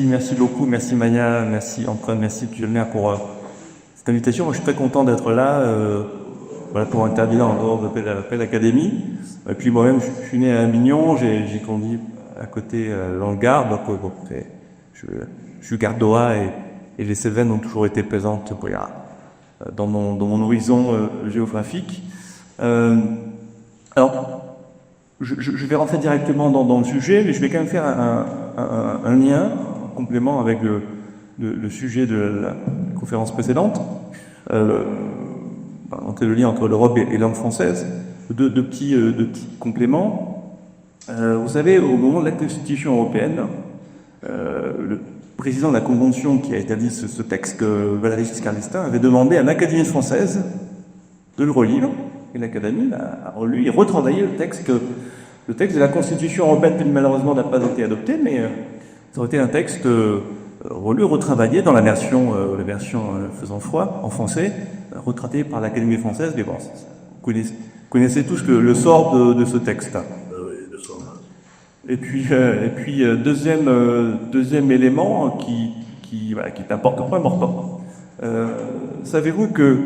Merci beaucoup, merci Maya, merci Antoine, merci Julien pour cette invitation. Moi, je suis très content d'être là, voilà, pour intervenir en dehors de Pell Academy. Et puis moi-même, je suis né à Avignon, j'ai grandi à côté dans le Gard, donc bon, je suis gardois et les Cévennes ont toujours été présentes dans mon horizon géographique. Alors, je vais rentrer directement dans le sujet, mais je vais quand même faire un lien, un complément avec le sujet de la conférence précédente. Le lien entre l'Europe et langue française. Deux petits compléments. Vous savez, au moment de la Constitution européenne, le président de la Convention qui a établi ce texte, Valéry Giscard d'Estaing, avait demandé à l'Académie française de le relire. Et l'Académie a relu et retravaillé le texte de la Constitution européenne qui malheureusement n'a pas été adopté, mais ça aurait été un texte relu, retravaillé dans la version faisant foi, en français, retraité par l'Académie française. Mais bon, vous connaissez tous le sort de ce texte. Oui, le sort. Et puis deuxième élément qui est important. Savez-vous que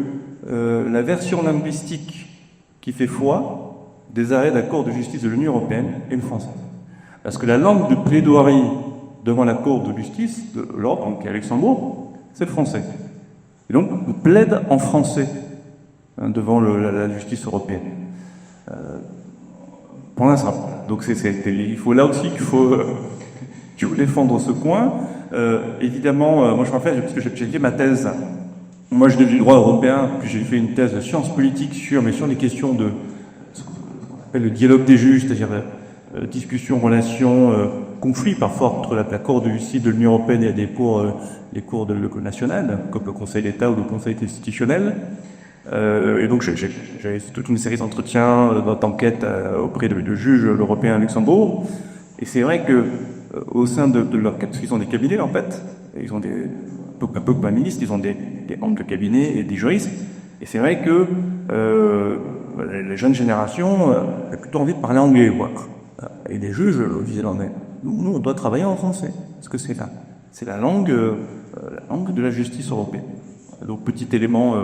la version linguistique qui fait foi des arrêts de la Cour de justice de l'Union européenne est le français. Parce que la langue de plaidoirie devant la Cour de justice de l'Europe, donc à Luxembourg, c'est le français. Et donc, on plaide en français devant la justice européenne. Pour l'instant. Donc, il faut là aussi qu'il faut défendre ce coin. Évidemment, moi je me rappelle, parce que j'ai fait ma thèse. Moi, je devais du droit européen, puis j'ai fait une thèse de sciences politiques sur les questions de ce qu'on appelle le dialogue des juges, c'est-à-dire discussion, relation, conflit parfois entre la Cour de justice de l'Union européenne et les cours nationales, comme le Conseil d'État ou le Conseil constitutionnel. Et donc, j'avais toute une série d'entretiens, d'enquêtes auprès de juges européens à Luxembourg. Et c'est vrai que au sein de leur cabinet, ils ont des cabinets en fait, ils ont un peu comme un ministre, ils ont des membres de cabinet et des juristes. Et c'est vrai que les jeunes générations ont plutôt envie de parler anglais, quoi. Et les juges disaient non mais nous on doit travailler en français, parce que c'est la langue de la justice européenne. Donc petit élément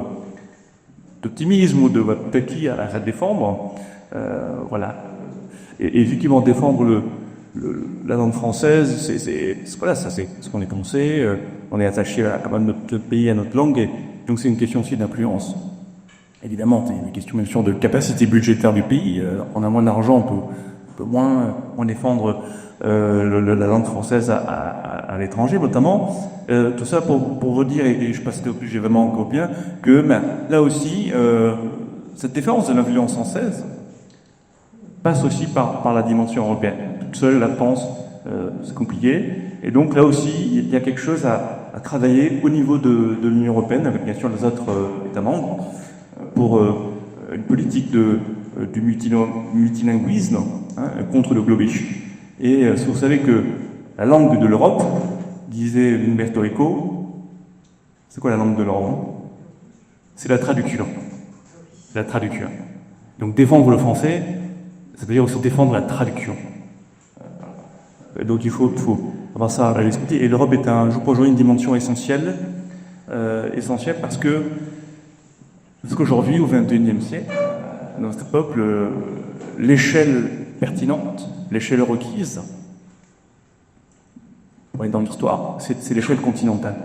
d'optimisme ou de votre petit à défendre, voilà. Et effectivement défendre la langue française, c'est ce qu'on est pensé. On est attaché à notre pays, à notre langue, et donc c'est une question aussi d'influence. Évidemment, c'est une question même sûr de capacité budgétaire du pays. On a moins d'argent, on peut moins défendre la langue française à l'étranger, notamment. Tout ça pour vous dire, et je passe j'ai vraiment encore bien, que là aussi, cette défense de l'influence française passe aussi par la dimension européenne. Toute seule, la pense, c'est compliqué. Et donc là aussi, il y a quelque chose à travailler au niveau de l'Union européenne, avec bien sûr les autres États membres, pour une politique du multilinguisme contre le globisme. Et si vous savez que la langue de l'Europe, disait Umberto Eco, c'est quoi la langue de l'Europe? C'est la traduction. C'est la traduction. Donc défendre le français, ça veut dire aussi défendre la traduction. Donc il faut avoir ça à l'esprit. Et l'Europe est je crois, une dimension essentielle parce qu'aujourd'hui, au XXIe siècle, dans cette époque, l'échelle pertinente, l'échelle requise, dans l'histoire, c'est l'échelle continentale.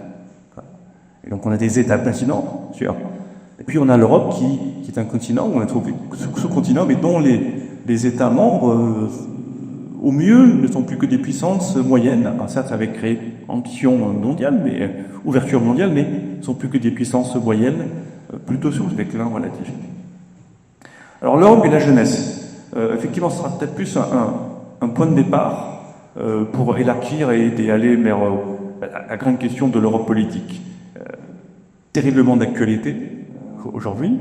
Et donc on a des États continents, sûr. Et puis on a l'Europe qui est un continent, on a trouvé ce continent, mais dont les États membres, au mieux, ne sont plus que des puissances moyennes. Alors certes, ça avait créé ambition mondiale, mais ouverture mondiale, mais ne sont plus que des puissances moyennes, plutôt sur le déclin relatif. Alors l'Europe et la jeunesse, effectivement, ce sera peut-être plus un point de départ pour élargir et aller vers la grande question de l'Europe politique. Terriblement d'actualité aujourd'hui.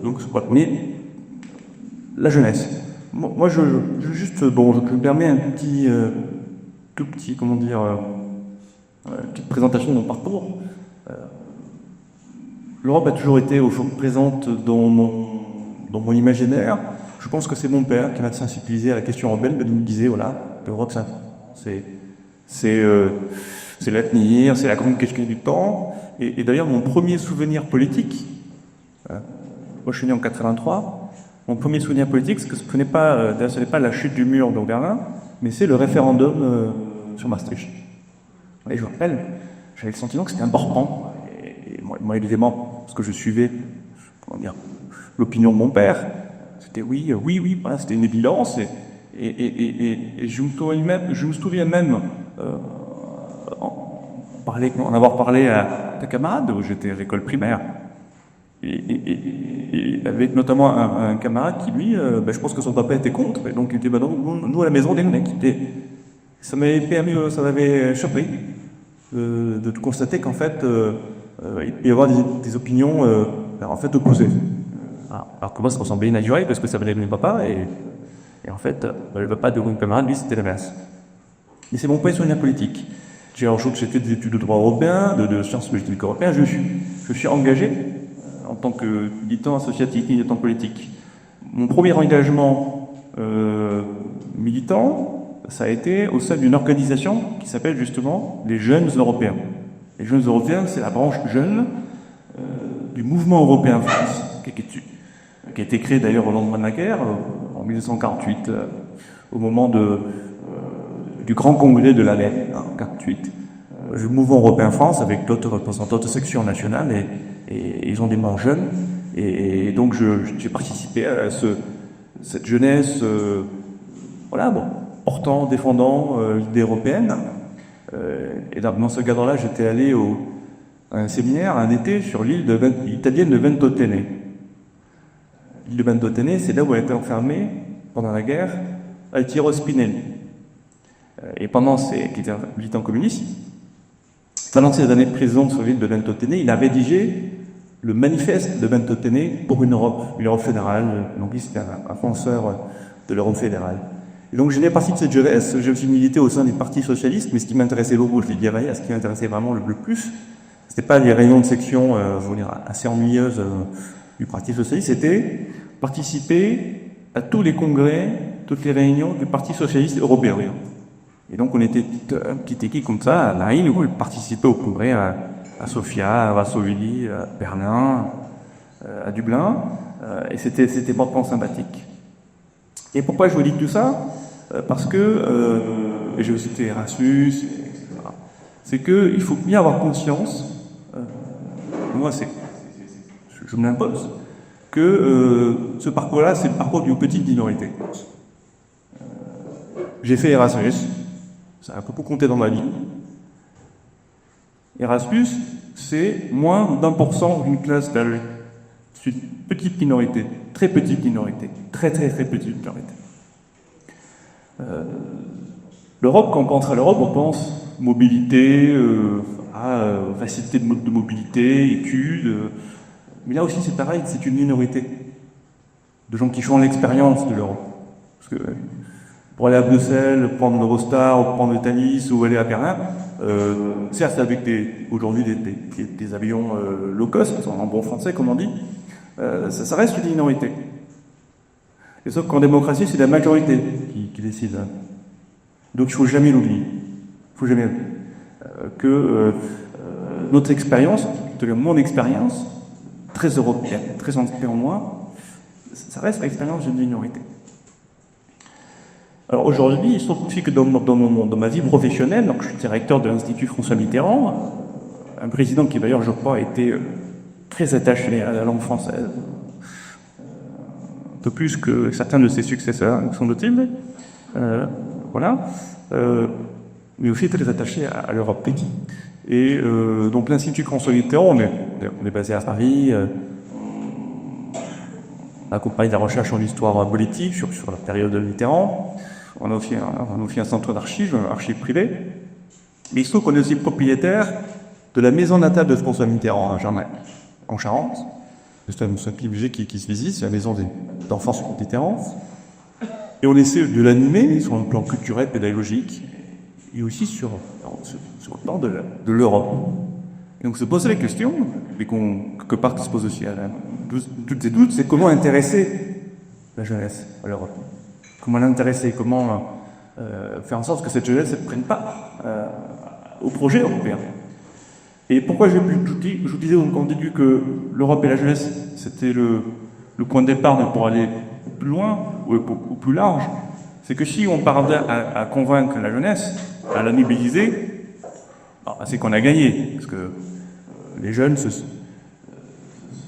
Donc, mais la jeunesse. Moi, je me permets un petit tout petit, comment dire, petite présentation de mon parcours. L'Europe a toujours été présente dans mon imaginaire. Je pense que c'est mon père qui m'a sensibilisé à la question européenne. Il me disait, voilà, l'Europe, c'est l'avenir, c'est la grande question du temps. Et d'ailleurs, mon premier souvenir politique, moi je suis né en 83, mon premier souvenir politique, ce n'est pas la chute du mur de Berlin, mais c'est le référendum sur Maastricht. Et je me rappelle, j'avais le sentiment que c'était important. Et moi, évidemment, parce que je suivais, l'opinion de mon père, c'était oui, voilà, c'était une évidence. Et je me souviens même en avoir parlé à des camarades où j'étais à l'école primaire. Et avec notamment un camarade qui, lui, je pense que son papa était contre. Et donc, il était, nous, à la maison, des mecs. Ça m'avait choqué de constater qu'en fait, il peut y avoir des opinions en fait opposées. Alors que moi, ça ressemblait naturel parce que ça venait de mon papa. Et en fait, le papa de mon camarade, lui, c'était l'inverse. Mais c'est mon point souvenir politique. J'ai fait des études de droit européen, de sciences politiques européennes. Je suis engagé en tant que militant associatif, militant politique. Mon premier engagement militant, ça a été au sein d'une organisation qui s'appelle justement les Jeunes Européens. Les Jeunes Européens, c'est la branche jeune du mouvement européen France, qui a été créé d'ailleurs au lendemain de la guerre, en 1948, au moment du grand congrès de l'ALEN, en 1948. Le mouvement européen France, avec d'autres représentants de sections nationales, et ils ont des membres jeunes. Et donc j'ai participé à cette jeunesse, portant, défendant l'idée européenne. Et dans ce cadre-là, j'étais allé à un séminaire un été sur l'île italienne de Ventotene. L'île de Ventotene, c'est là où a été enfermé, pendant la guerre, Altiero Spinelli. Et qui était un militant communiste, pendant ses années de prison sur l'île de Ventotene, il a rédigé le manifeste de Ventotene pour une Europe fédérale. Donc lui, c'était un penseur de l'Europe fédérale. Et donc, je n'ai partie de cette jeunesse, je me suis milité au sein des partis socialistes, mais ce qui m'intéressait beaucoup, je l'ai dit à ce qui m'intéressait vraiment le plus, c'était pas les réunions de section, assez ennuyeuses du Parti socialiste, c'était participer à tous les congrès, toutes les réunions du Parti socialiste européen. Et donc, on était une petite équipe comme ça, à La Haye, où on participait au congrès à Sofia, à Varsovie, à Berlin, à Dublin, et c'était vraiment sympathique. Et pourquoi je vous dis tout ça? Parce que, et je vais citer Erasmus, etc., c'est qu'il faut bien avoir conscience, moi je me l'impose, que ce parcours-là, c'est le parcours d'une petite minorité. J'ai fait Erasmus, ça a beaucoup compté dans ma vie. Erasmus, c'est moins d'1% d'une classe d'âge. C'est une petite minorité, très petite minorité, très petite minorité. L'Europe, quand on pense à l'Europe, on pense mobilité, facilité de mobilité, études. Mais là aussi, c'est pareil, c'est une minorité de gens qui font l'expérience de l'Europe. Parce que pour aller à Bruxelles, prendre l'Eurostar, ou prendre le Thalys, ou aller à Berlin, certes avec aujourd'hui des avions low cost, en bon français, comme on dit, ça reste une minorité. Et sauf qu'en démocratie, c'est la majorité qui décide. Donc il ne faut jamais l'oublier. Il faut jamais que notre expérience, mon expérience, très européenne, très ancrée en moi, ça reste l'expérience d'une minorité. Alors aujourd'hui, il se trouve aussi que dans ma vie professionnelle, donc je suis directeur de l'Institut François Mitterrand, un président qui d'ailleurs, je crois, était très attaché à la langue française, un peu plus que certains de ses successeurs, semble-t-il, mais aussi très attaché à l'Europe. Et donc l'Institut François Mitterrand, on est basé à Paris, on accompagne la recherche en histoire politique sur la période de Mitterrand. On a aussi un centre d'archives, archives privées. Mais il se trouve qu'on est aussi propriétaire de la maison natale de François Mitterrand à Jarnac, en Charente. C'est un petit musée qui se visite, c'est la maison d'enfance Mitterrand. Et on essaie de l'animer sur un plan culturel, pédagogique. et aussi sur le plan de l'Europe. Et donc se poser la question, et quelque part qui se pose aussi à toutes et toutes, c'est comment intéresser la jeunesse à l'Europe. Comment l'intéresser, comment faire en sorte que cette jeunesse ne prenne pas au projet européen. Et pourquoi je vous disais au début que l'Europe et la jeunesse, c'était le point de départ pour aller plus loin ou plus large, c'est que si on parvient à convaincre la jeunesse, à la mobiliser, c'est qu'on a gagné. Parce que les jeunes, ce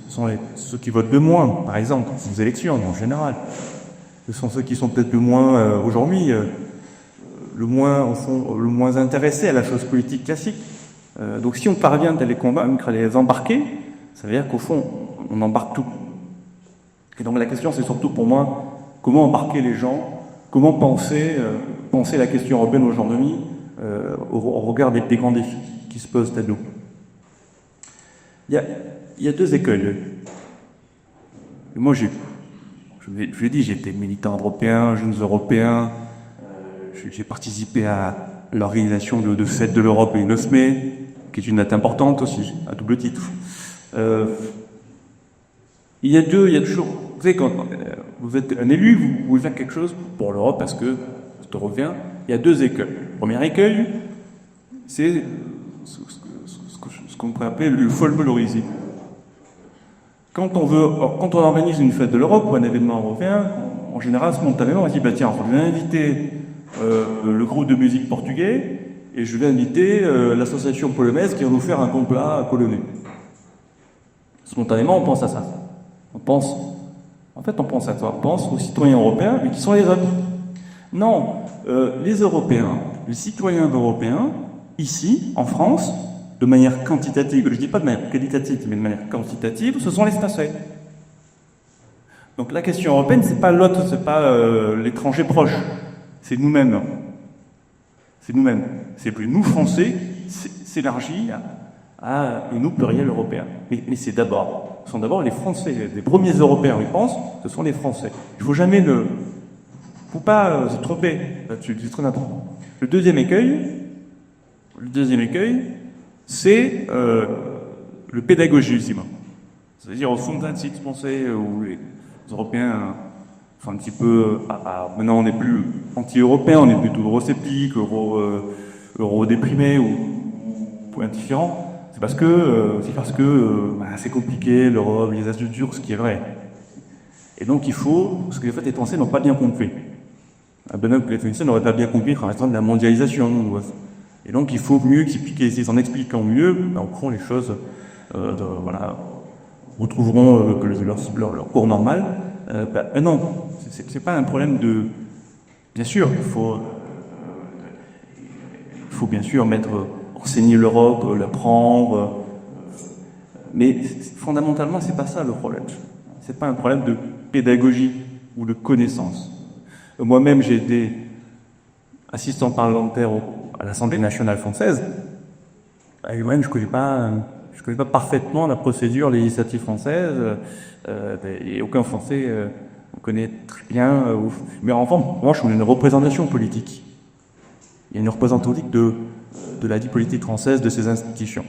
sont ceux qui votent le moins, par exemple, aux élections en général. Ce sont ceux qui sont peut-être le moins, aujourd'hui, le moins intéressés à la chose politique classique. Donc si on parvient à les convaincre, à les embarquer, ça veut dire qu'au fond, on embarque tout. Et donc la question, c'est surtout pour moi, comment embarquer les gens, comment penser la question européenne aujourd'hui au regard des grands défis qui se posent à nous. Il y a deux écoles. Moi, je l'ai dit, j'étais militant européen, jeunes européens, j'ai participé à l'organisation de fête de l'Europe le 9 mai, qui est une date importante aussi, à double titre. Il y a toujours, vous savez, quand vous êtes un élu, vous voulez faire quelque chose pour l'Europe parce que ça revient. Il y a deux écueils. Le premier écueil, c'est ce qu'on pourrait appeler le folkloriser. Quand on organise une fête de l'Europe ou un événement européen, en général, spontanément, on dit, tiens, je vais inviter le groupe de musique portugais et je vais inviter l'association polonaise qui va nous faire un bon plat polonais. Spontanément, on pense à ça. On pense à ça. On pense aux citoyens européens, mais qui sont les autres. Non, les Européens, les citoyens européens, ici, en France, de manière quantitative, je ne dis pas de manière qualitative, mais de manière quantitative, ce sont les Français. Donc la question européenne, c'est pas l'autre, c'est pas l'étranger proche, c'est nous-mêmes. C'est nous-mêmes. C'est plus nous, Français, s'élargit à nous, pluriel européen. Mais ce sont d'abord les Français. Les premiers Européens, ils pensent, ce sont les Français. Il ne faut pas se tromper là-dessus, c'est très important. Le deuxième écueil, c'est le pédagogisme. C'est-à-dire, au fond d'un site français où les Européens sont un petit peu... maintenant, on n'est plus anti-européens, on est plutôt eurosceptiques, euro-déprimés ou indifférents. C'est parce que c'est compliqué, l'Europe, les infrastructures, ce qui est vrai. Et donc, ce que les Français n'ont pas bien compris. De même que les Français n'auraient pas bien compris en restant de la mondialisation. Et donc, il faut mieux expliquer. En expliquant mieux, on prend les choses, retrouveront leur cours normal. Non, c'est pas un problème de... Bien sûr, il faut bien sûr enseigner l'Europe, l'apprendre, mais fondamentalement, c'est pas ça le problème. C'est pas un problème de pédagogie ou de connaissance. Moi-même, j'ai été assistant parlementaire à l'Assemblée nationale française. Et moi-même, je connais pas parfaitement la procédure législative française. Et aucun Français connaît très bien. Mais en revanche, on a une représentation politique. Il y a une représentation politique de la vie politique française, de ses institutions.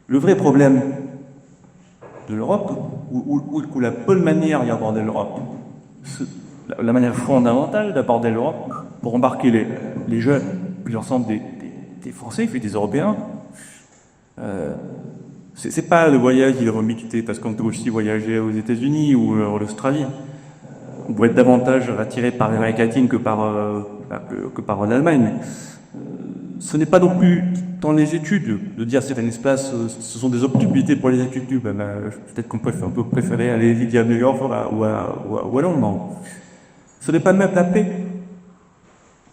Le vrai problème de l'Europe, ou la bonne manière d'y aborder l'Europe, la manière fondamentale d'aborder l'Europe pour embarquer les jeunes, puis l'ensemble des Français, puis des Européens, c'est pas le voyage irrémité, parce qu'on peut aussi voyager aux États-Unis ou en Australie. On peut être davantage attiré par l'Amérique latine que par l'Allemagne. Ce n'est pas non plus dans les études de dire c'est un espace, ce sont des opportunités pour les études. Peut-être qu'on peut préférer aller à New York ou à Londres. Non. Ce n'est pas même la paix.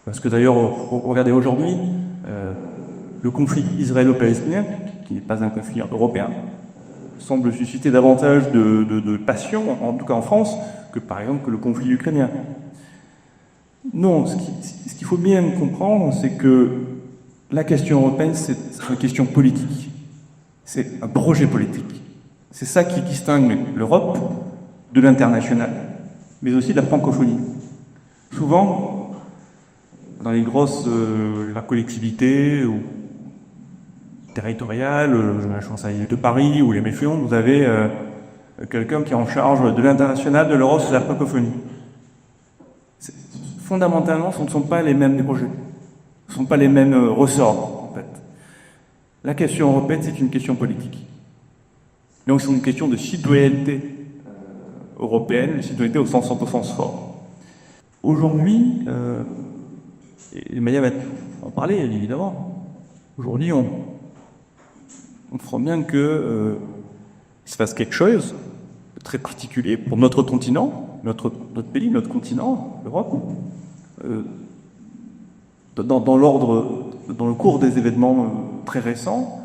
Parce que d'ailleurs, regardez aujourd'hui, le conflit israélo-palestinien, qui n'est pas un conflit européen, semble susciter davantage de passion, en tout cas en France, que par exemple le conflit ukrainien. Non, ce qu'il faut bien comprendre, c'est que la question européenne, c'est une question politique. C'est un projet politique. C'est ça qui distingue l'Europe de l'international, mais aussi de la francophonie. Souvent, dans les grosses la collectivité ou territoriale, je pense à l'île de Paris ou les Méfions, vous avez quelqu'un qui est en charge de l'international, de l'Europe, de la francophonie. Fondamentalement, ce ne sont pas les mêmes projets. Ce ne sont pas les mêmes ressorts, en fait. La question européenne, c'est une question politique. Donc c'est une question de citoyenneté européenne, de citoyenneté au sens fort. Aujourd'hui, et Maya va en parler, évidemment, aujourd'hui, on sent bien que il se passe quelque chose de très particulier pour notre continent, notre pays, notre continent, l'Europe, dans le cours des événements très récents,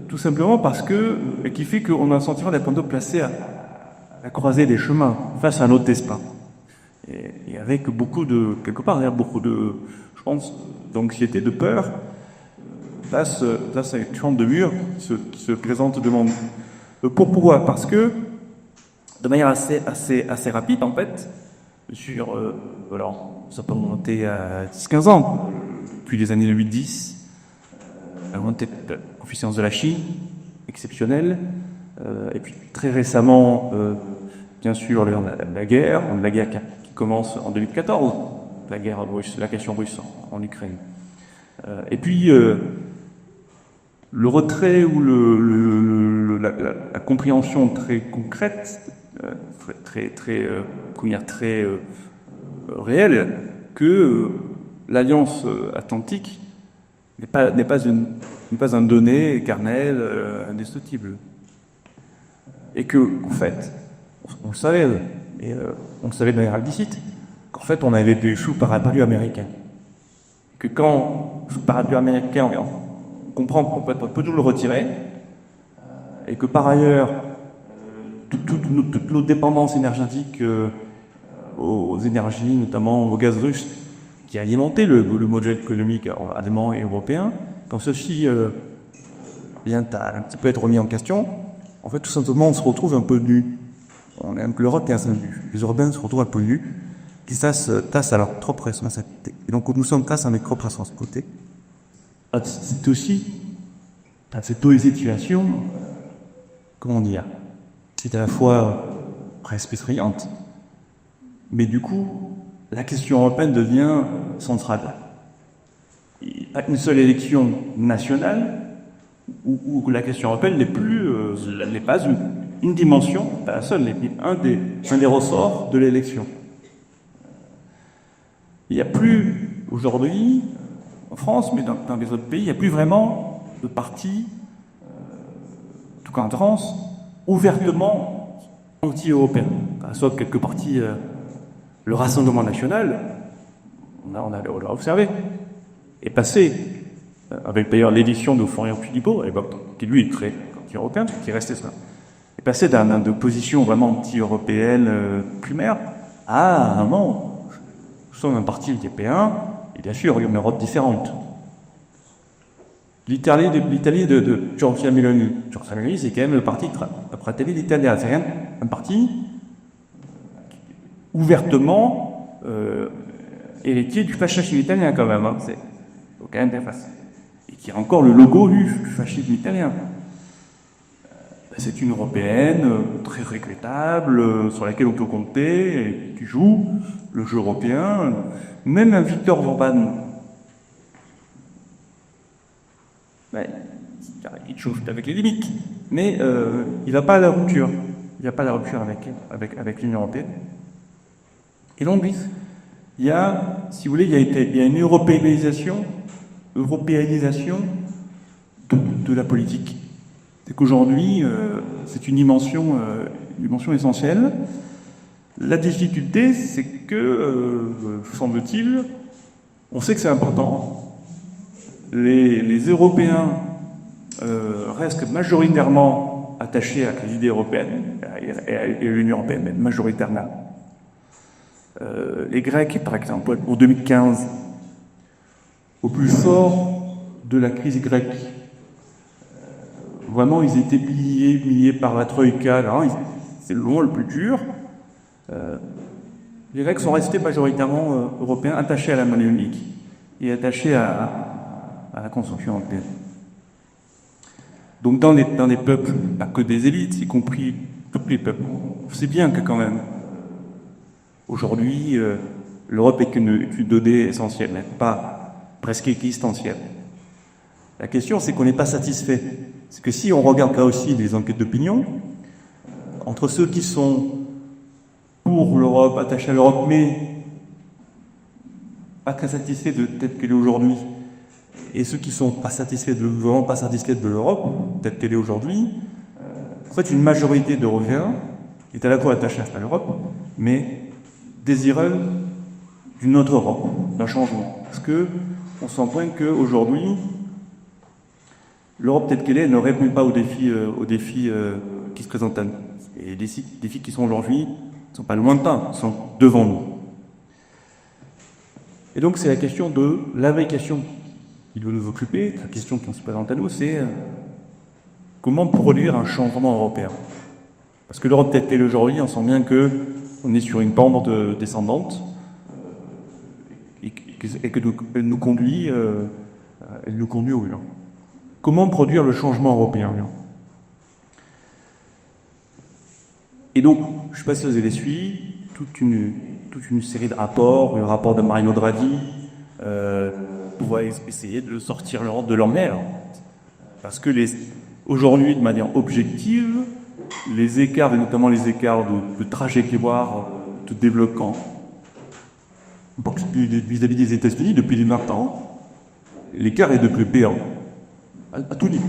tout simplement parce que, et qui fait qu'on a le sentiment d'être un peu placé à la croisée des chemins, face à un autre destin. Et avec quelque part, beaucoup de, je pense, d'anxiété, de peur, face à cette chambre de mur qui se présente devant nous. Pourquoi ? Parce que, de manière assez rapide, en fait, alors, ça peut remonter à 10-15 ans, depuis les années 2010, la montée de la puissance de la Chine, exceptionnelle, et puis très récemment, bien sûr, la guerre qui commence en 2014, la question russe en Ukraine. Et puis, le retrait ou la compréhension très concrète, très réelle, que l'Alliance Atlantique n'est pas un donné éternel, indestructible. Et que, en fait, on le savait, et on le savait de manière implicite, qu'en fait, on avait des sous-parapluies américains. Que quand sous-parapluies américains, on comprend qu'on peut nous le retirer, et que par ailleurs, toute notre dépendance énergétique aux énergies, notamment au gaz russe, qui alimentait le modèle économique allemand et européen, quand ceci vient à un petit peu être remis en question, en fait, tout simplement, on se retrouve un peu nu. L'Europe est assez nue. Les Européens se retrouvent un peu nus, qui tassent à leur propre responsabilité. Et donc, nous sommes face à notre propre responsabilité. C'est aussi, dans cette situation, comment dire, c'est à la fois presque effrayante, mais du coup, la question européenne devient centrale. Il n'y a pas une seule élection nationale où la question européenne n'est pas une dimension, pas la seule, un des ressorts de l'élection. Il n'y a plus, aujourd'hui, en France, mais dans les autres pays, il n'y a plus vraiment de partis, en tout cas en France, ouvertement anti-européens. Sauf quelques partis, le Rassemblement national, on l'a observé, est passé, avec d'ailleurs l'édition de Florian Philippot, à l'époque, qui lui est très anti-européen, qui est resté ça, est passé de position vraiment anti-européenne primaire à un moment, nous sommes un parti européen, et bien sûr, il y a une Europe différente. L'Italie de Giorgia Meloni. Giorgia Meloni, c'est quand même le parti de Fratelli d'Italia. C'est un parti ouvertement héritier du fascisme italien, quand même. Hein. C'est quand même bien facile. Et qui a encore le logo du fascisme italien. C'est une européenne très regrettable, sur laquelle on peut compter, et qui joue le jeu européen. Même un Viktor Orban, il joue avec les limites, mais il n'a pas la rupture. Il n'y a pas la rupture avec l'Union européenne. Et donc, il y a, si vous voulez, il y a une européanisation de la politique. C'est qu'aujourd'hui, c'est une dimension essentielle. La difficulté, c'est que, semble-t-il, on sait que c'est important. Les Européens restent majoritairement attachés à l'idée européenne et à l'Union européenne, même majoritairement. Les Grecs, par exemple, en 2015, au plus fort de la crise grecque, vraiment, ils étaient pillés par la Troïka. C'est le moment le plus dur. Les Grecs sont restés majoritairement européens, attachés à la monnaie unique. est attaché à la construction européenne. Donc dans les peuples, pas que des élites, y compris tous les peuples, c'est bien que quand même, aujourd'hui, l'Europe est qu'une donnée essentielle, mais pas presque existentielle. La question, c'est qu'on n'est pas satisfait. C'est que si on regarde là aussi les enquêtes d'opinion, entre ceux qui sont pour l'Europe, attachés à l'Europe, mais pas très satisfaits de telle qu'elle est aujourd'hui, et ceux qui sont pas satisfaits vraiment pas satisfaits de l'Europe, telle qu'elle est aujourd'hui, en fait, une majorité d'Européens est à la fois attachée à l'Europe, mais désireux d'une autre Europe, d'un changement. Parce que on sent bien qu'aujourd'hui, l'Europe telle qu'elle est ne répond pas aux défis qui se présentent à nous. Et les défis qui sont aujourd'hui ne sont pas lointains, sont devant nous. Et donc c'est la question de la vraie question qui doit nous occuper, la question qui se présente à nous, c'est comment produire un changement européen. Parce que l'Europe telle qu'elle est aujourd'hui, on sent bien qu'on est sur une pente descendante et qu'elle nous conduit au mur. Comment produire le changement européen? Et donc, je ne sais pas si vous avez suivi, toute une série de rapports, le rapport de Mario Draghi, pour essayer de sortir l'Europe de leur mer. Parce que aujourd'hui, de manière objective, les écarts, et notamment les écarts de trajectoire de développement vis-à-vis des États-Unis depuis 20 ans, l'écart est de plus pire à tout niveau.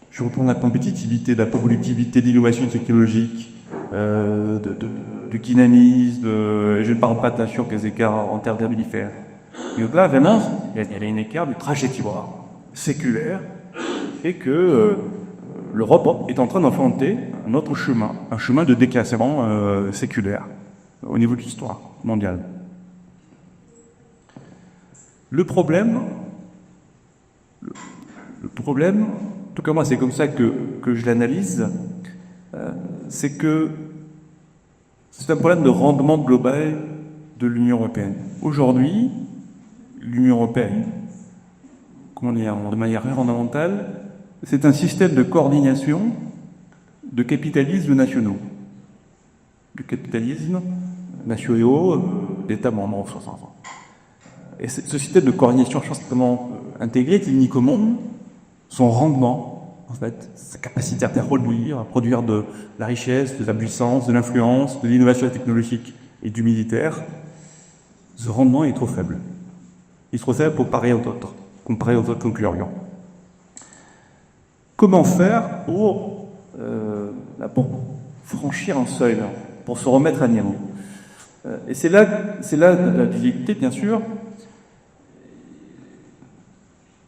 Je retourne la compétitivité, la productivité, l'innovation technologique, du dynamisme, je ne parle pas bien sûr des écarts en termes d'habilifères. Et donc là, vraiment, il y a un écart de trajectoire séculaire et que l'Europe est en train d'enfanter un autre chemin, un chemin de déclassement séculaire au niveau de l'histoire mondiale. Le problème, en tout cas moi c'est comme ça que je l'analyse, c'est que c'est un problème de rendement global de l'Union européenne. Aujourd'hui, l'Union européenne, comment dire, de manière fondamentale, c'est un système de coordination de capitalismes nationaux. De capitalisme nationaux d'États membres. Et ce système de coordination extrêmement intégré est unique au monde. Son rendement, en fait, sa capacité à produire, à produire de la richesse, de la puissance, de l'influence, de l'innovation technologique et du militaire, ce rendement est trop faible. Il est trop faible pour comparer aux autres concurrents. Comment faire pour franchir un seuil, pour se remettre à niveau? Et c'est là la difficulté, bien sûr.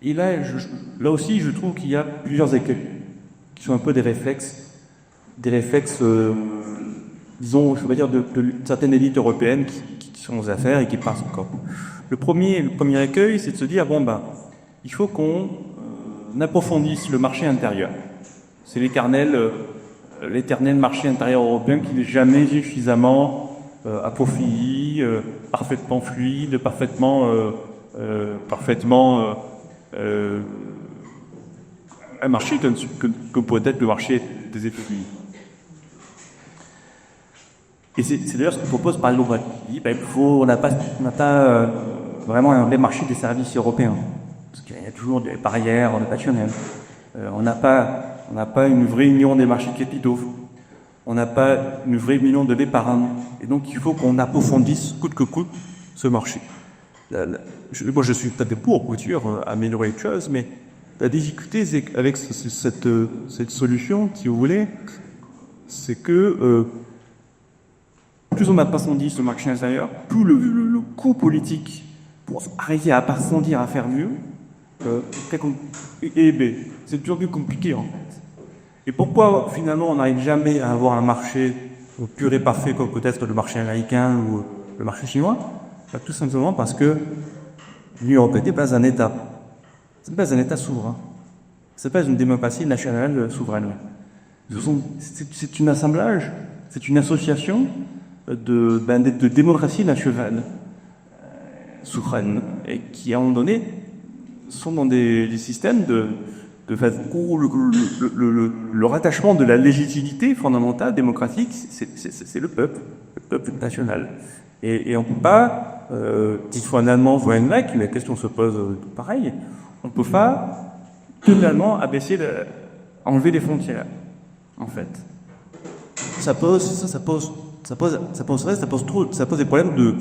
Et là aussi, je trouve qu'il y a plusieurs écueils, qui sont un peu des réflexes, disons, je vais dire, de certaines élites européennes qui sont aux affaires et qui passent encore. Le premier écueil, c'est de se dire, il faut qu'on approfondisse le marché intérieur. C'est l'éternel marché intérieur européen qui n'est jamais suffisamment approfondi, parfaitement fluide, parfaitement un marché que pourrait être le marché des États-Unis. Et c'est d'ailleurs ce que propose par exemple on n'a pas vraiment un vrai marché des services européens. Parce qu'il y a toujours des barrières passionnelles. On n'a pas une vraie union des marchés de capitaux. On n'a pas une vraie union de l'épargne. Et donc il faut qu'on approfondisse coûte que coûte ce marché. Moi je suis peut-être pour améliorer les choses, mais la difficulté avec cette solution, si vous voulez, c'est que plus on approfondit le marché intérieur, plus le coût politique pour arriver à approfondir, à faire mieux, c'est toujours plus compliqué en fait. Et pourquoi finalement on n'arrive jamais à avoir un marché pur et parfait comme peut-être le marché américain ou le marché chinois? Tout simplement parce que l'Union européenne n'est pas un État. Ce n'est pas un État souverain. Ce n'est pas une démocratie nationale souveraine. C'est un assemblage, c'est une association de démocratie nationale souveraine et qui, à un moment donné, sont dans des systèmes de fait, où le rattachement de la légitimité fondamentale, démocratique, c'est le peuple national. Et on ne peut pas, qu'il soit un Allemand ou un Grec, la question se pose pareil, on ne peut pas totalement enlever les frontières, en fait. Ça pose des problèmes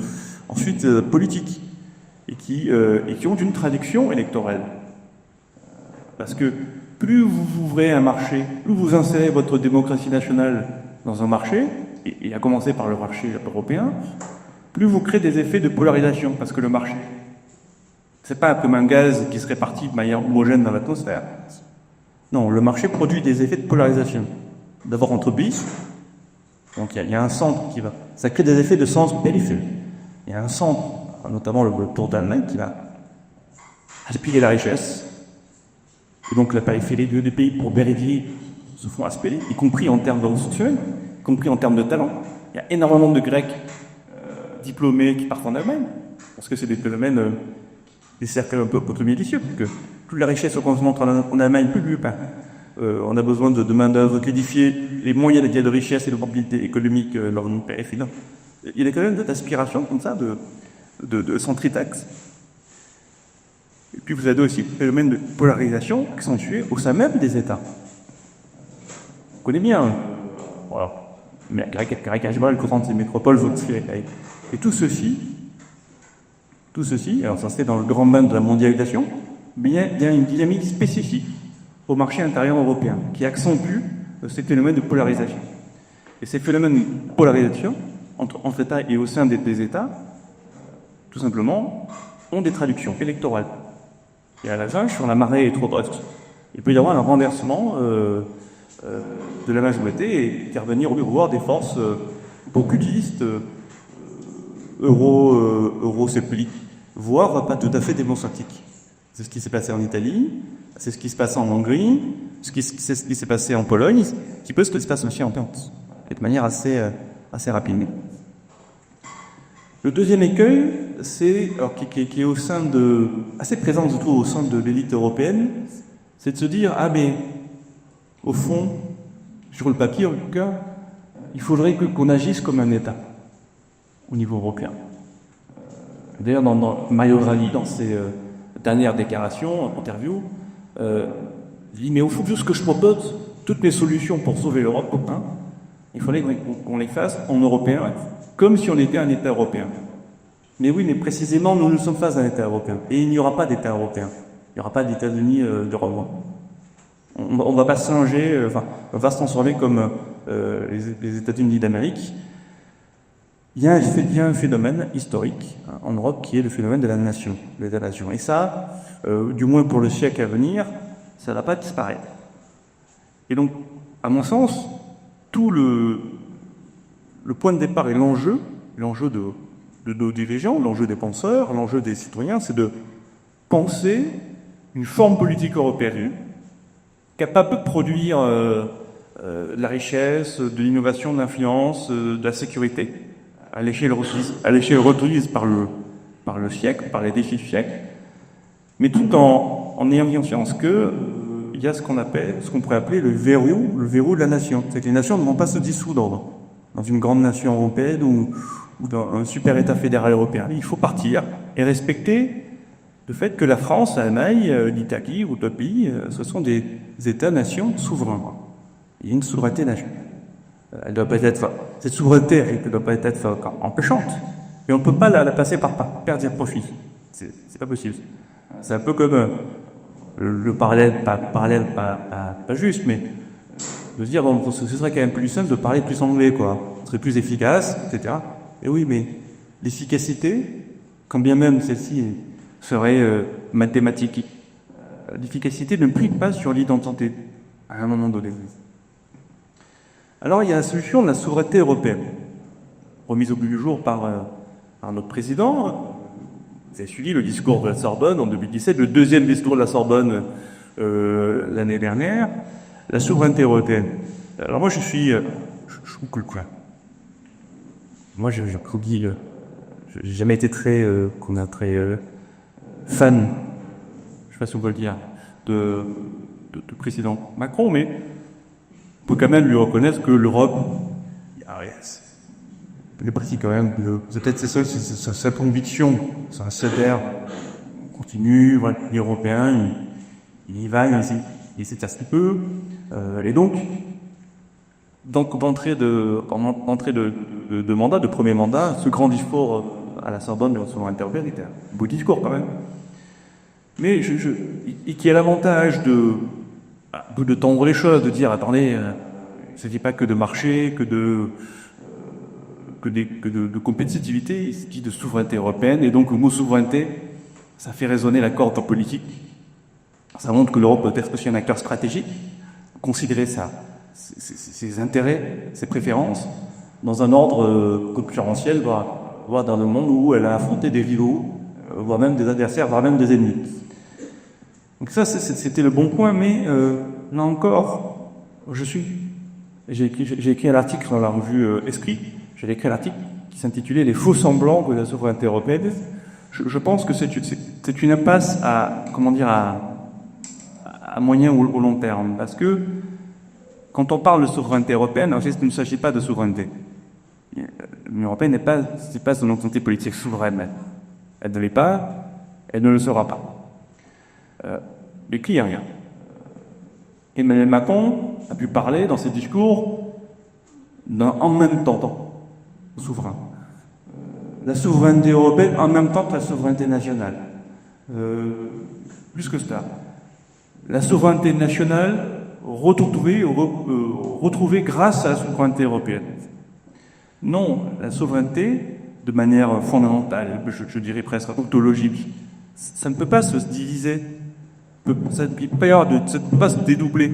ensuite politiques et qui ont une traduction électorale. Parce que plus vous ouvrez un marché, plus vous insérez votre démocratie nationale dans un marché, et à commencer par le marché européen, plus vous créez des effets de polarisation, parce que le marché, c'est pas comme un gaz qui se répartit de manière homogène dans l'atmosphère. Non, le marché produit des effets de polarisation. D'abord entre pays, donc il y a un centre qui va... Ça crée des effets de centre périphérique. Il y a un centre, notamment le tour d'Allemagne, qui va aspirer la richesse. Et donc la périphérie des pays pour vérifier se font aspirer, y compris en termes de ressources humaines, y compris en termes de talent. Il y a énormément de Grecs diplômés qui partent en Allemagne, parce que c'est des phénomènes, des cercles un peu délicieux, que plus la richesse se concentre en Allemagne, plus lui, on a besoin de main-d'œuvre qualifiée, les moyens de richesse et de mobilité économique dans une périphérie. Il y a quand même d'aspirations comme ça, de centritaxe. Et puis vous avez aussi le phénomène de polarisation accentué au sein même des États. On connaît bien, voilà, mais caricaturement, le courant de ces métropoles, et tout ceci, alors ça c'est dans le grand bain de la mondialisation, mais il y a une dynamique spécifique au marché intérieur européen qui accentue ces phénomènes de polarisation. Et ces phénomènes de polarisation entre États et au sein des États, tout simplement, ont des traductions électorales. Et à la fin, sur la marée est trop haute, il peut y avoir un renversement de la majorité et intervenir au pouvoir des forces populistes, eurosceptiques, voire pas tout à fait démocratiques. C'est ce qui s'est passé en Italie, c'est ce qui se passe en Hongrie, c'est ce qui s'est passé en Pologne, qui peut se passer aussi en France, et de manière assez rapide. Le deuxième écueil, qui est assez présent surtout au sein de l'élite européenne, c'est de se dire, mais au fond, sur le papier en tout cas, il faudrait qu'on agisse comme un État au niveau européen. D'ailleurs, dans Mario Draghi, dans ses dernières déclarations, interviews, il dit, mais au fond, juste ce que je propose, toutes les solutions pour sauver l'Europe, il faudrait qu'on les fasse en européen, comme si on était un État européen. Mais oui, mais précisément, nous ne sommes pas un État européen. Et il n'y aura pas d'État européen. Il n'y aura pas d'États-Unis d'Europe. On ne va pas singer, on va se transformer comme les États-Unis d'Amérique. Il y a un phénomène historique en Europe qui est le phénomène de la nation, de l'État-nation. Et ça, du moins pour le siècle à venir, ça ne va pas disparaître. Et donc, à mon sens, tout le point de départ et l'enjeu de nos dirigeants, l'enjeu des penseurs, l'enjeu des citoyens, c'est de penser une forme politique européenne capable de produire la richesse, de l'innovation, de l'influence, de la sécurité, à l'échelle reprise par le siècle, par les défis du siècle, mais tout en ayant conscience qu'il y a ce qu'on pourrait appeler le verrou de la nation. C'est que les nations ne vont pas se dissoudre dans une grande nation européenne ou dans un super État fédéral européen. Il faut partir et respecter le fait que la France, l'Allemagne, l'Italie ou d'autres pays, ce sont des États-nations souverains. Il y a une souveraineté nationale. Elle doit pas être, cette souveraineté ne doit pas être empêchante, mais on ne peut pas la passer par perdre profit. C'est pas possible. C'est un peu comme le parallèle, pas juste, mais de se dire, bon, ce serait quand même plus simple de parler plus anglais, quoi. Ce serait plus efficace, etc. Et oui, mais l'efficacité, quand bien même celle-ci serait mathématique, l'efficacité ne prime pas sur l'identité, à un moment donné. Alors, il y a la solution de la souveraineté européenne, remise au bout du jour par notre président. Vous avez suivi le discours de la Sorbonne en 2017, le deuxième discours de la Sorbonne l'année dernière, la souveraineté européenne. Alors moi, je trouve quoi. Moi, j'ai jamais été très fan, je ne sais pas si on peut le dire, de président Macron, mais on peut quand même lui reconnaître que l'Europe, le Brexit quand même, peut-être c'est ça, c'est sa conviction, c'est un CEDER, on continue, voilà, les Européens, il y va, il essaie de faire ce qu'il peut, et donc d'entrée de mandat, de premier mandat, ce grand discours à la Sorbonne de la souveraineté européenne était un beau discours quand même, mais et qui a l'avantage de tendre les choses, de dire attendez, il ne s'agit pas que de marché, que de compétitivité, il s'agit de souveraineté européenne, et donc le mot souveraineté, ça fait résonner la corde en politique. Ça montre que l'Europe peut être aussi un acteur stratégique, considérer ses intérêts, ses préférences, dans un ordre concurrentiel, voire dans un monde où elle a affronté des rivaux, voire même des adversaires, voire même des ennemis. Donc ça, c'était le bon point, mais là encore, j'ai écrit un article dans la revue Esprit, j'ai écrit un article qui s'intitulait « Les faux semblants de la souveraineté européenne ». Je pense que c'est une impasse à moyen ou au long terme, parce que quand on parle de souveraineté européenne, en fait, il ne s'agit pas de souveraineté. L'Union européenne c'est pas une entité politique souveraine. Elle ne l'est pas, elle ne le sera pas. Mais qui a rien. Emmanuel Macron a pu parler dans ses discours en même temps souverain. La souveraineté européenne en même temps que la souveraineté nationale. Plus que cela. La souveraineté nationale retrouvée grâce à la souveraineté européenne. Non, la souveraineté, de manière fondamentale, je dirais presque ontologique, ça ne peut pas se diviser, ça ne peut pas se dédoubler.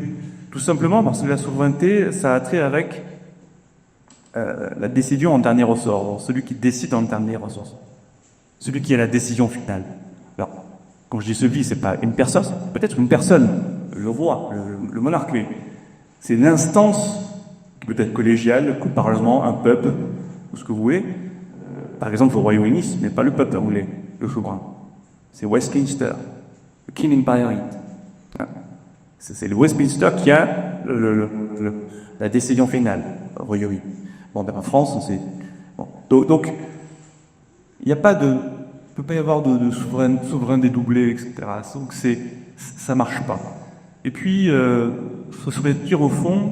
Tout simplement parce que la souveraineté, ça a trait avec la décision en dernier ressort, donc celui qui décide en dernier ressort, celui qui a la décision finale. Alors, quand je dis celui, c'est pas une personne, peut-être une personne, le roi, le monarque, mais c'est l'instance qui peut être collégiale, le Parlement, un peuple, ou ce que vous voulez. Par exemple, au Royaume-Uni, ce n'est pas le peuple anglais, le souverain. C'est Westminster, le King Empire. C'est le Westminster qui a la décision finale au Royaume-Uni. Bon, ben en France, c'est... Bon. Donc, il n'y a pas de... Il ne peut pas y avoir de souverain dédoublé, etc. Donc, ça ne marche pas. Et puis, il faut se dire au fond,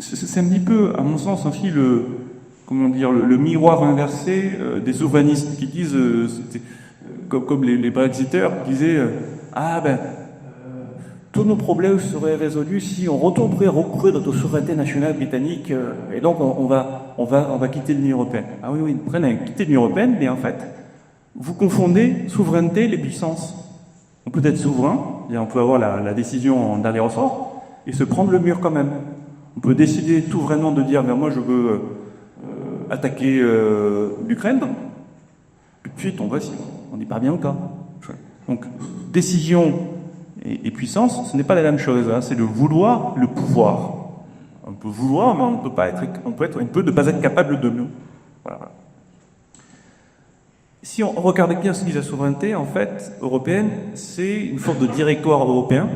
c'est un petit peu, à mon sens, aussi le miroir inversé des souverainistes qui disent, comme les Brexiteurs qui disaient, tous nos problèmes seraient résolus si on retournerait recourir notre souveraineté nationale britannique, et donc on va quitter l'Union européenne. Ah oui, prenez quitter l'Union européenne, mais en fait, vous confondez souveraineté et puissance. On peut être souverain, et on peut avoir la décision en dernier ressort, et se prendre le mur quand même. On peut décider tout vraiment de dire, moi je veux attaquer l'Ukraine, tout de suite on y parvient ou pas. Donc, décision et puissance, ce n'est pas la même chose, hein, c'est le vouloir, le pouvoir. On peut vouloir, mais on peut ne pas être capable de mieux. Voilà. Si on regarde bien ce qu'est la souveraineté, en fait, européenne, c'est une sorte de directoire européen,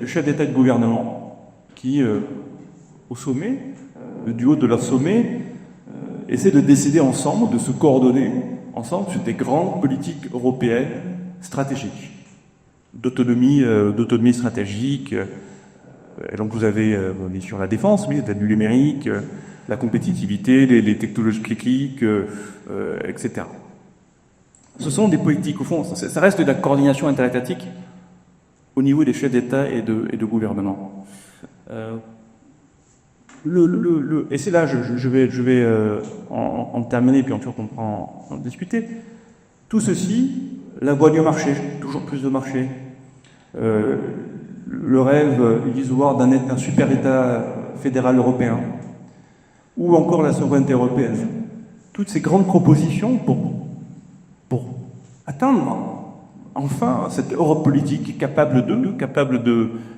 le chef d'État et de gouvernement, qui, au sommet, du haut de leur sommet, essaie de décider ensemble, de se coordonner ensemble sur des grandes politiques européennes stratégiques, d'autonomie stratégique. Et donc vous avez, bien sûr, la défense, mais vous avez du numérique, la compétitivité, les technologies critiques, etc. Ce sont des politiques, au fond, ça reste de la coordination interétatique au niveau des chefs d'État et de gouvernement. Et c'est là, je vais en terminer, puis ensuite on pourra en discuter. Tout ceci, la voie du marché, toujours plus de marché. Le rêve illusoire d'un super État fédéral européen, ou encore la souveraineté européenne. Toutes ces grandes propositions pour atteindre enfin cette Europe politique capable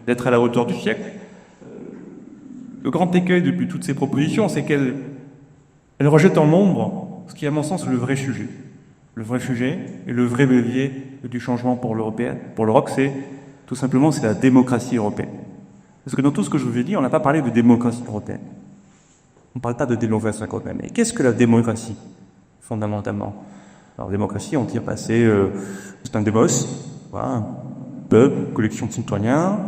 d'être à la hauteur du siècle. Le grand écueil depuis toutes ces propositions, c'est qu'elles rejettent en l'ombre ce qui est à mon sens le vrai sujet. le vrai sujet et le vrai levier du changement pour l'Europe, c'est tout simplement c'est la démocratie européenne. Parce que dans tout ce que je vous ai dit, on n'a pas parlé de démocratie européenne. On ne parle pas de démocratie européenne. Mais qu'est-ce que la démocratie, fondamentalement? Alors, démocratie, on tire passer, c'est un démos, voilà, un peuple, collection de citoyens,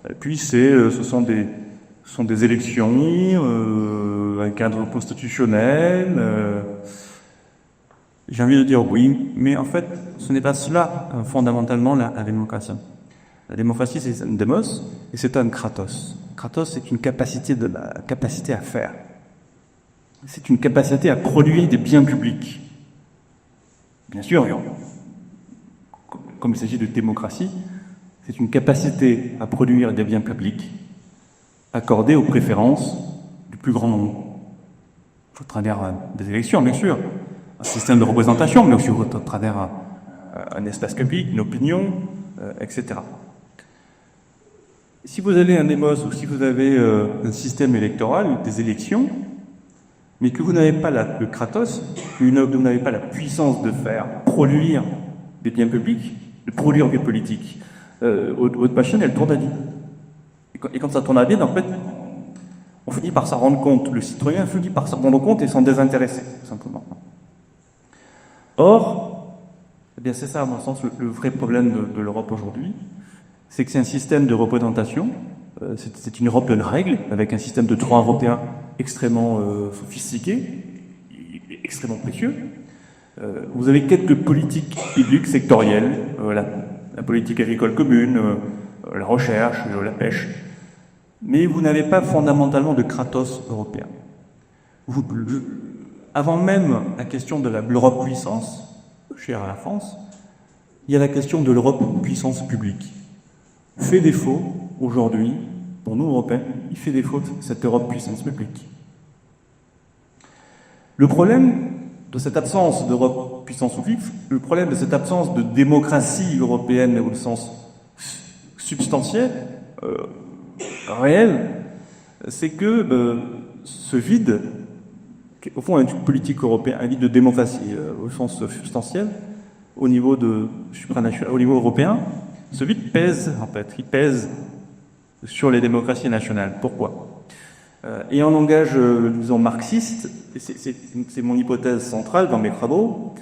et puis ce sont des élections, un cadre constitutionnel. J'ai envie de dire oui, mais en fait, ce n'est pas cela, fondamentalement, la démocratie. La démocratie, c'est un démos, et c'est un kratos. Kratos, c'est une capacité à faire. C'est une capacité à produire des biens publics. Bien sûr, comme il s'agit de démocratie, c'est une capacité à produire des biens publics accordés aux préférences du plus grand nombre. Au travers des élections, bien sûr, un système de représentation, mais aussi au travers un espace public, une opinion, etc. Si vous avez un démos ou si vous avez un système électoral, des élections, mais que vous n'avez pas le kratos, que vous n'avez pas la puissance de faire produire des biens publics, de produire des politiques, votre machine, elle tourne à vide. Et quand ça tourne à vide, en fait, on finit par s'en rendre compte. Le citoyen finit par s'en rendre compte et s'en désintéresser, tout simplement. Or, eh bien c'est ça, à mon sens, le vrai problème de l'Europe aujourd'hui, c'est que c'est un système de représentation, c'est une Europe de règles, avec un système de droit européen extrêmement sophistiqué, extrêmement précieux. Vous avez quelques politiques publiques sectorielles, la politique agricole commune, la recherche, la pêche, mais vous n'avez pas fondamentalement de kratos européen. Avant même la question de l'Europe puissance, chère à la France, il y a la question de l'Europe puissance publique. Fait défaut, aujourd'hui, pour nous Européens, il fait défaut cette Europe puissance publique. Le problème de cette absence d'Europe puissance publique, le problème de cette absence de démocratie européenne au sens substantiel, réel, c'est que ce vide, au fond, un politique européen, un vide de démocratie au sens substantiel, au niveau supranational, au niveau européen, ce vide pèse, en fait, il pèse sur les démocraties nationales. Pourquoi? Et en langage, disons, marxiste, c'est mon hypothèse centrale dans mes travaux,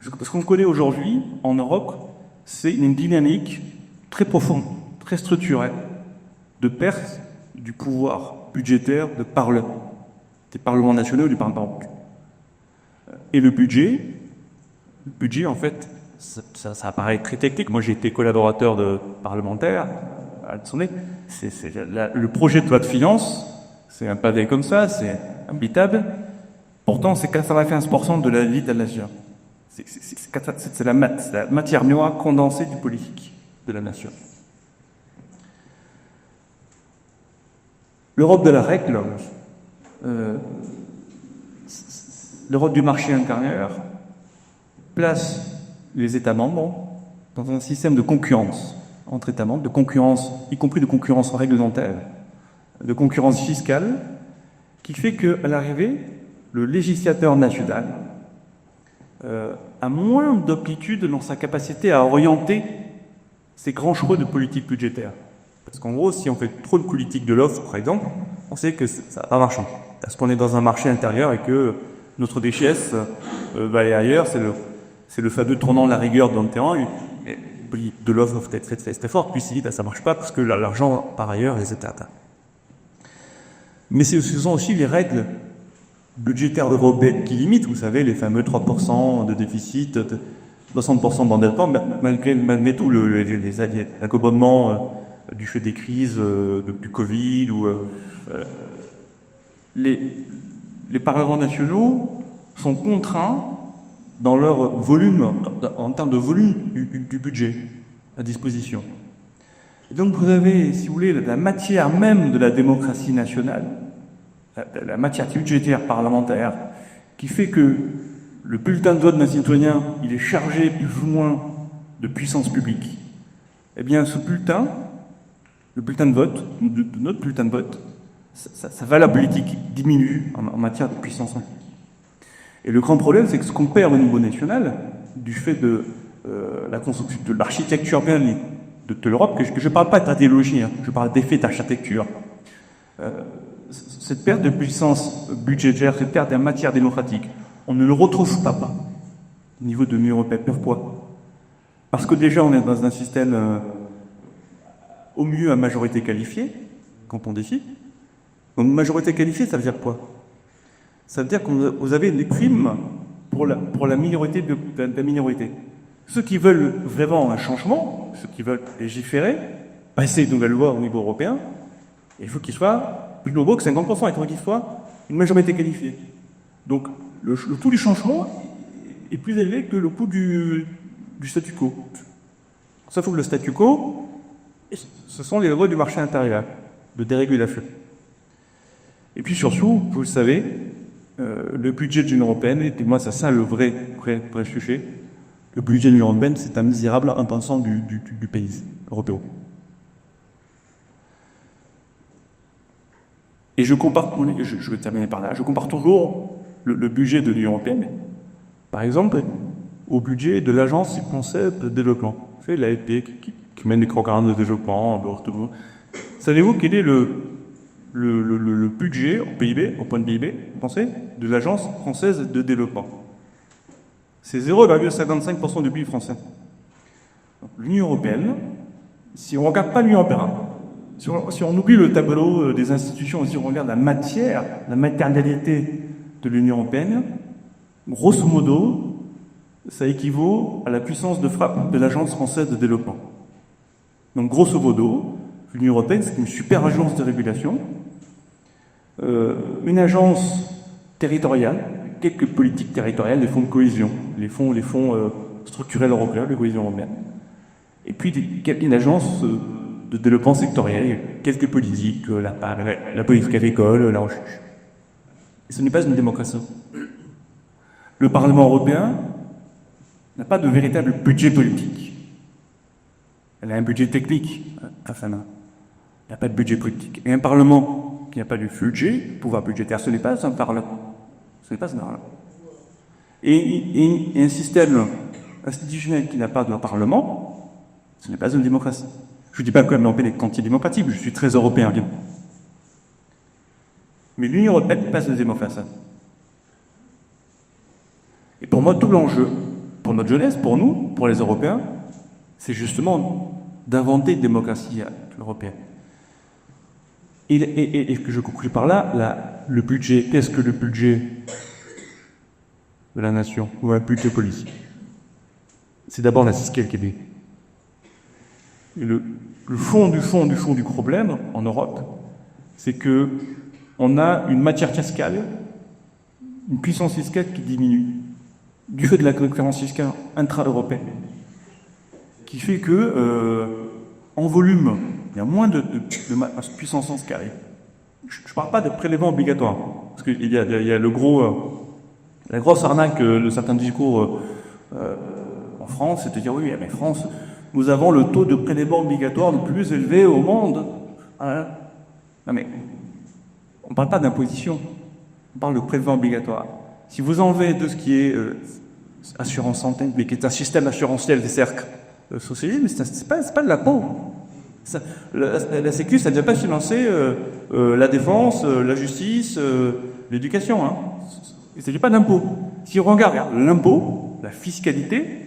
ce qu'on connaît aujourd'hui en Europe, c'est une dynamique très profonde, très structurelle, de perte du pouvoir budgétaire des parlements nationaux et du Parlement. Et le budget, en fait, ça apparaît très technique. Moi, j'ai été collaborateur de parlementaire à l'Assemblée. Le projet de loi de finances, c'est un pavé comme ça, c'est imbitable. Pourtant, c'est 95% de la vie de la nation. C'est la matière noire condensée du politique de la nation. L'Europe de la règle, l'Europe du marché intérieur, place les États membres dans un système de concurrence entre États membres, de concurrence, y compris de concurrence réglementaire, de concurrence fiscale, qui fait qu'à l'arrivée, le législateur national a moins d'amplitude dans sa capacité à orienter ses grands choix de politique budgétaire. Parce qu'en gros, si on fait trop de politique de l'offre, par exemple, on sait que ça va pas marcher. Parce qu'on est dans un marché intérieur et que notre richesse va aller ailleurs, c'est le fameux tournant de la rigueur dans le terrain. Et de l'offre doit être très, très, très forte, puis si ça marche pas parce que l'argent, par ailleurs, les États atteints. Mais ce sont aussi les règles budgétaires européennes qui limitent, vous savez, les fameux 3% de déficit, 60% d'endettement, malgré tout les accommodements du fait des crises, du Covid, ou les parlements nationaux sont contraints dans leur volume, en termes de volume du budget à disposition. Et donc vous avez, si vous voulez, la matière même de la démocratie nationale, la matière budgétaire parlementaire, qui fait que le bulletin de vote d'un citoyen, il est chargé plus ou moins de puissance publique. Eh bien, ce bulletin, le bulletin de vote, de notre bulletin de vote, sa valeur politique diminue en matière de puissance. Et le grand problème, c'est que ce qu'on perd au niveau national, du fait de la construction, de l'architecture urbaine de l'Europe, que je ne parle pas d'idéologie, hein, je parle d'effet d'architecture. Cette perte de puissance budgétaire, cette perte en matière démocratique, on ne le retrouve pas au niveau de l'Union européenne. Pourquoi? Parce que déjà, on est dans un système au mieux à majorité qualifiée, quand on décide. Donc, majorité qualifiée, ça veut dire quoi? Ça veut dire que vous avez des crimes pour la minorité de la minorité. Ceux qui veulent vraiment un changement, ceux qui veulent légiférer, passer une nouvelle loi au niveau européen, il faut qu'il soit plus nombreux que 50%, il faut qu'il soit une majorité qualifiée. Donc, le coût du changement est plus élevé que le coût du statu quo. Sauf que le statu quo, ce sont les lois du marché intérieur, de dérégulation. Et puis surtout, vous le savez, le budget de l'Union européenne, et moi c'est ça le vrai sujet, le budget de l'Union européenne, c'est un misérable 1% du pays européen. Et je compare, je vais terminer par là, je compare toujours le budget de l'Union européenne, par exemple, au budget de l'Agence française de développement. C'est l'AFD qui mène des programmes de développement. Savez-vous quel est le budget au PIB, au point de PIB, vous pensez, de l'Agence française de développement? C'est 0,55% du PIB français. L'Union européenne, si on ne regarde pas l'Union européenne, si on oublie le tableau des institutions, si on regarde la matérialité de l'Union européenne, grosso modo, ça équivaut à la puissance de frappe de l'Agence française de développement. Donc, grosso modo, l'Union européenne, c'est une super agence de régulation, une agence territoriale, quelques politiques territoriales, les fonds de cohésion, les fonds structurels européens, de cohésion européenne, et puis une agence de développement sectoriel, quelques politiques, la politique agricole, la recherche. Et ce n'est pas une démocratie. Le Parlement européen n'a pas de véritable budget politique. Elle a un budget technique, enfin, elle n'a pas de budget politique. Et un Parlement qui n'a pas de budget, pouvoir budgétaire, ce n'est pas un Parlement. Ce n'est pas un Parlement. Et un système institutionnel qui n'a pas de Parlement, ce n'est pas une démocratie. Je ne dis pas que l'Union européenne est antidémocratique, je suis très européen, bien. Mais l'Union européenne n'est pas une démocratie. Et pour moi, tout l'enjeu, pour notre jeunesse, pour nous, pour les Européens, c'est justement d'inventer une démocratie européenne. Et que je conclue par là, le budget, qu'est-ce que le budget de la nation, ou un budget politique? C'est d'abord la fiscalité. Et le fond du problème en Europe, c'est que on a une matière fiscale, une puissance fiscale qui diminue, du fait de la concurrence fiscale intra-européenne, qui fait que, en volume, il y a moins de puissance fiscale. Je ne parle pas de prélèvement obligatoire, parce qu'il y a la grosse arnaque de certains discours en France, c'est de dire oui, mais France, nous avons le taux de prélèvement obligatoire le plus élevé au monde. Hein? Non mais, on ne parle pas d'imposition, on parle de prélèvement obligatoire. Si vous enlevez de ce qui est assurance santé, mais qui est un système assurantiel des cercles socialistes, mais c'est pas de l'impôt. La Sécu, ça ne vient pas financer la défense, la justice, l'éducation. Hein. Il ne s'agit pas d'impôt. Si on regarde l'impôt, la fiscalité,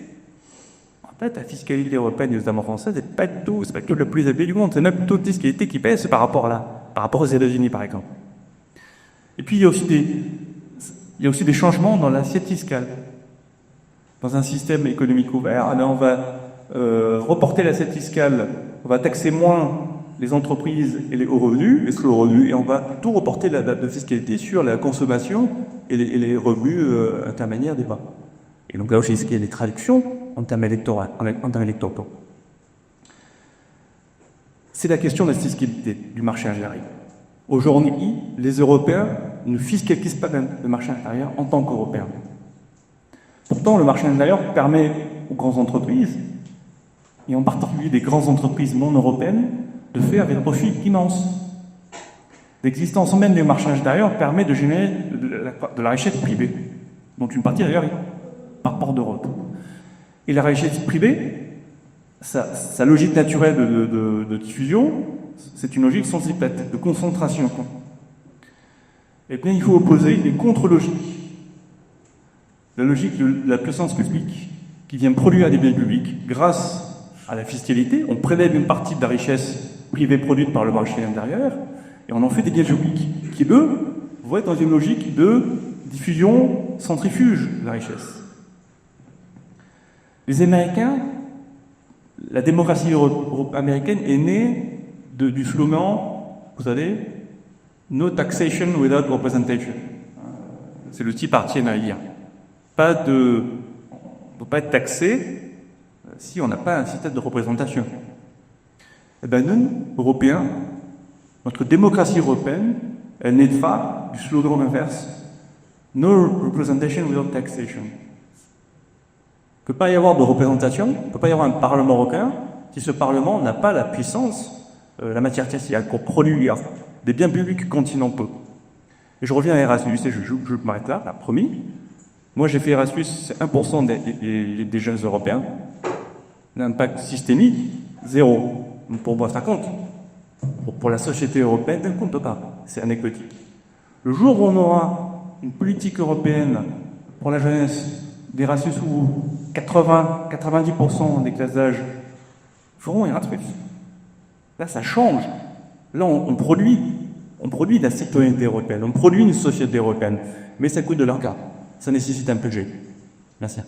en fait, la fiscalité européenne et notamment française, c'est pas que le plus élevé du monde. C'est notre taux de fiscalité qui pèse par rapport aux États-Unis, par exemple. Et puis, il y a aussi des changements dans l'assiette fiscale. Dans un système économique ouvert, on va reporter l'assiette fiscale, on va taxer moins les entreprises et les hauts revenus, les hauts revenus, et on va tout reporter la fiscalité sur la consommation et les revenus intermédiaires des bas. Et donc là aussi, il y a des traductions en termes électoraux. C'est la question de la fiscalité du marché intérieur. Aujourd'hui, les Européens ne fiscalisent pas le marché intérieur en tant qu'Européens. Pourtant, le marché intérieur permet aux grandes entreprises, et en particulier des grandes entreprises non européennes, de faire des profits immenses. L'existence même du marché intérieur permet de générer de la richesse privée, dont une partie d'ailleurs par port d'Europe. Et la richesse privée, sa logique naturelle de diffusion, c'est une logique centripète, de concentration. Eh bien, il faut opposer une contre-logique. La logique de la puissance publique, qui vient produire des biens publics grâce à la fiscalité. On prélève une partie de la richesse privée produite par le marché intérieur, et on en fait des biens publics, qui, eux, vont être dans une logique de diffusion centrifuge de la richesse. Les Américains, la démocratie américaine est née du slogan, vous savez, « No taxation without representation ». C'est le Tea Party américain. On ne peut pas être taxé si on n'a pas un système de représentation. Eh bien, nous, Européens, notre démocratie européenne, elle n'est pas du slogan inverse, « No representation without taxation ». Il ne peut pas y avoir de représentation, il ne peut pas y avoir un Parlement européen si ce Parlement n'a pas la puissance, la matière tertiaire, pour produire des biens publics continentaux. Et je reviens à Erasmus, et je m'arrête là, promis. Moi, j'ai fait Erasmus, c'est 1% des jeunes Européens. L'impact systémique, 0. Pour moi, ça compte. Pour la société européenne, ça ne compte pas. C'est anecdotique. Le jour où on aura une politique européenne pour la jeunesse, d'Erasmus où 90% des classes d'âge feront Erasmus. Là, ça change. Là, on produit de la citoyenneté européenne, on produit une société européenne. Mais ça coûte de l'argent. Ça nécessite un budget. Merci.